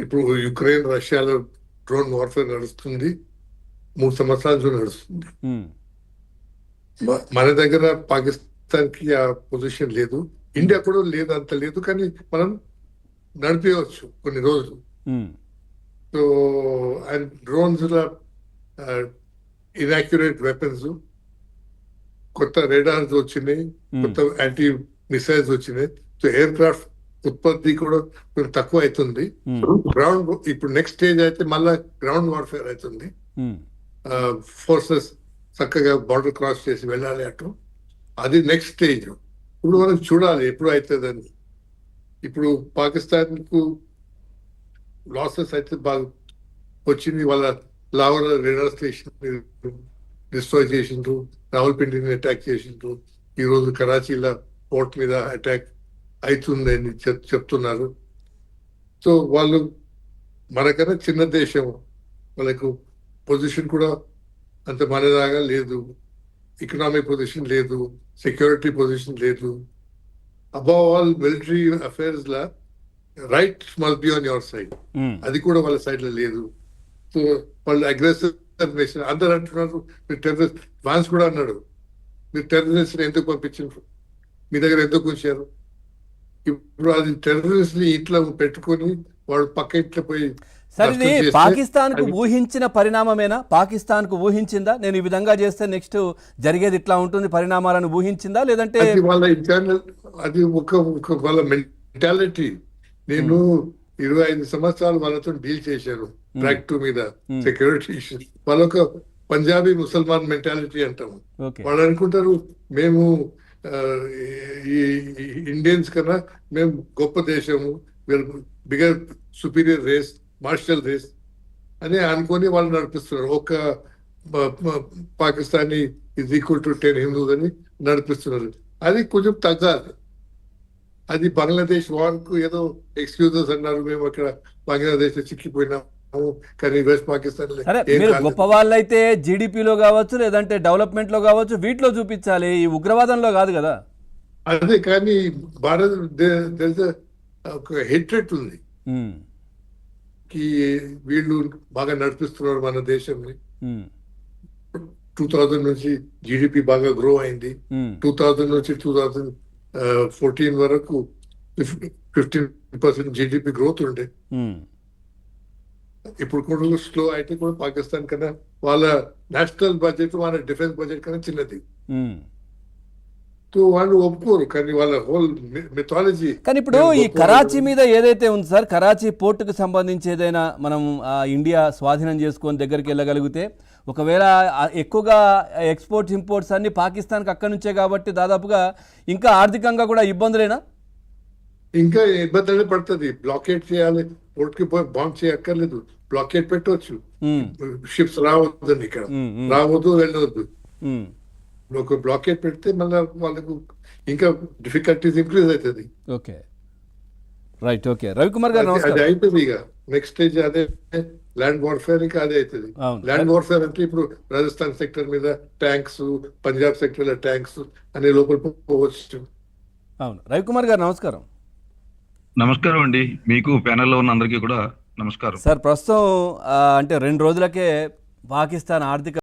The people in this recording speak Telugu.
ఇప్పుడు యుక్రెయిన్ రష్యాలో డ్రోన్ వార్ఫేర్ నడుస్తుంది, 3 సంవత్సరాల నుంచి నడుస్తుంది. మన దగ్గర పాకిస్తాన్ కి ఆ పొజిషన్ లేదు, ఇండియా కూడా లేదు, అంత లేదు. కానీ మనం నడిపేయవచ్చు కొన్ని రోజులు. So and drones inaccurate weapons, కొత్త రేడార్స్ వచ్చినాయి, కొత్త యాంటీ మిసైల్స్ వచ్చినాయి. సో ఎయిర్ క్రాఫ్ట్ ఉత్పత్తి కూడా కొంచెం తక్కువ అవుతుంది. గ్రౌండ్ ఇప్పుడు నెక్స్ట్ స్టేజ్ అయితే మళ్ళా గ్రౌండ్ వార్ఫేర్ అవుతుంది. ఫోర్సెస్ చక్కగా బార్డర్ క్రాస్ చేసి వెళ్ళాలి అటు, అది నెక్స్ట్ స్టేజ్. ఇప్పుడు మనం చూడాలి ఎప్పుడు అవుతుందని. ఇప్పుడు పాకిస్తాన్ కు లాసెస్ అయితే బాగా వచ్చింది. వాళ్ళ లావర్ రేడార్ స్టేషన్ డిస్ట్రాయ్ చేసిండ్రు, రావల్పిండిని అటాక్ చేసిండ్రు. ఈ రోజు కరాచీలో పోర్ట్ మీద అటాక్ అవుతుందని చెప్తున్నారు. సో వాళ్ళు మనకన్నా చిన్న దేశం, వాళ్ళకు పొజిషన్ కూడా అంత మనలాగా లేదు, ఎకనామిక్ పొజిషన్ లేదు, సెక్యూరిటీ పొజిషన్ లేదు. Above all military affairs law right must be on your side, అది కూడా వాళ్ళ సైడ్ లో లేదు. సో వాళ్ళు అగ్రెసివ్ నేషన్. అందరు అంటున్నారు మీరు టెర్రరిస్ట్. వాన్స్ కూడా అన్నాడు మీరు టెర్రరిస్ట్ ఎందుకు పంపించారు, మీ దగ్గర ఎందుకు ఉంచారు. ఇప్పుడు అది టెర్రరిస్ట్ ని ఇట్లా పెట్టుకొని వాడు పక్క ఇట్లా పోయి. సరే, ఇది పాకిస్తాన్ కు ఊహించిన పరిణామమేనా? పాకిస్తాన్ కు ఊహించిందా నేను ఈ విధంగా చేస్తే నెక్స్ట్ జరిగేది ఇట్లా ఉంటుంది పరిణామాలను ఊహించిందా, లేదంటే వాళ్ళ ఇంటర్నల్ అది ఒక వాళ్ళ మెంటాలిటీ. నేను 25 సంవత్సరాలు వాళ్ళతో డీల్ చేశాను ట్రాక్ 2 మీద సెక్యూరిటీ ఇష్యూస్. వాళ్ళొక పంజాబీ ముసల్మాన్ మెంటాలిటీ అంటాము. వాళ్ళు అనుకుంటారు మేము ఈ ఇండియన్స్ కన్నా మేము గొప్ప దేశము, bigger superior race, martial race అని అనుకొని వాళ్ళు నడిపిస్తున్నారు. ఒక Pakistani is equal to 10 Hindus అని నడిపిస్తున్నారు. అది కొంచెం తగ్గాలి. అది బంగ్లాదేశ్ వార్ కు ఏదో ఎక్స్క్యూజెస్ అన్నారు, మేము అక్కడ బంగ్లాదేశ్ లో చిక్కిపోయినాము, కానీ వెస్ట్ పాకిస్తాన్. గొప్ప వాళ్ళైతే జీడిపిలో కావచ్చు, లేదంటే డెవలప్మెంట్ లో కావచ్చు, వీటిలో చూపించాలి, ఈ ఉగ్రవాదంలో కాదు కదా. అదే, కానీ భారత్ ఒక హెట్రెట్ ఉంది, వీళ్ళు బాగా నడిపిస్తున్నారు మన దేశాన్ని. 2000 నుంచి జీడిపి బాగా గ్రో అయింది. 2000 నుంచి 2014 వరకు 15% జీడిపి గ్రోత్ ఉండే. ఇప్పుడు కూడా స్లో అయితే కూడా పాకిస్తాన్ కన్నా వాళ్ళ నేషనల్ బడ్జెట్, వాళ్ళ డిఫెన్స్ బడ్జెట్ కన్నా చిన్నది. వాళ్ళు ఒప్పుకోరు, కానీ వాళ్ళ హోల్ మిథాలజీ. కానీ ఇప్పుడు ఈ కరాచీ మీద ఏదైతే ఉంది సార్, కరాచీ పోర్టుకు సంబంధించి ఏదైనా మనం ఇండియా స్వాధీనం చేసుకొని దగ్గరికి వెళ్ళగలిగితే, ఒకవేళ ఎక్కువగా ఎక్స్పోర్ట్స్ ఇంపోర్ట్స్ అన్ని పాకిస్తాన్కి అక్కడి నుంచే కాబట్టి దాదాపుగా ఇంకా ఆర్థికంగా కూడా ఇబ్బందులేనా? ఇంకా ఇబ్బంది పడుతుంది. బ్లాకేట్ చేయాలి, పోర్ట్ కి బాంబ్ చేయక్కర్లేదు, బ్లాకేట్ పెట్టవచ్చు. షిప్స్ రావద్దని, ఇక్కడ రావద్దు, వెళ్ళవద్దు. ఒక బ్లాకేట్ పెడితే మళ్ళీ వాళ్ళకు ఇంకా డిఫికల్టీస్ ఇంక్రీజ్ అవుతుంది. Okay, right. ఓకే, రవికుమార్ గారు అది అవుతుంది. ఇక నెక్స్ట్ స్టేజ్ అదే ల్యాండ్ వార్ఫేర్. ఇంకా అదే అవుతుంది. ల్యాండ్ వార్ఫేర్ అంటే ఇప్పుడు రాజస్థాన్ సెక్టర్ మీద ట్యాంక్స్, పంజాబ్ సెక్టర్ లో ట్యాంక్స్ అనే లోపల పోవచ్చు. అవును, రవికుమార్ గారు నమస్కారం. నమస్కారం అండి, మీకు ప్యానెల్లో ఉన్న అందరికీ కూడా నమస్కారం సార్. ప్రస్తుతం అంటే 2 రోజులకే పాకిస్తాన్ ఆర్థిక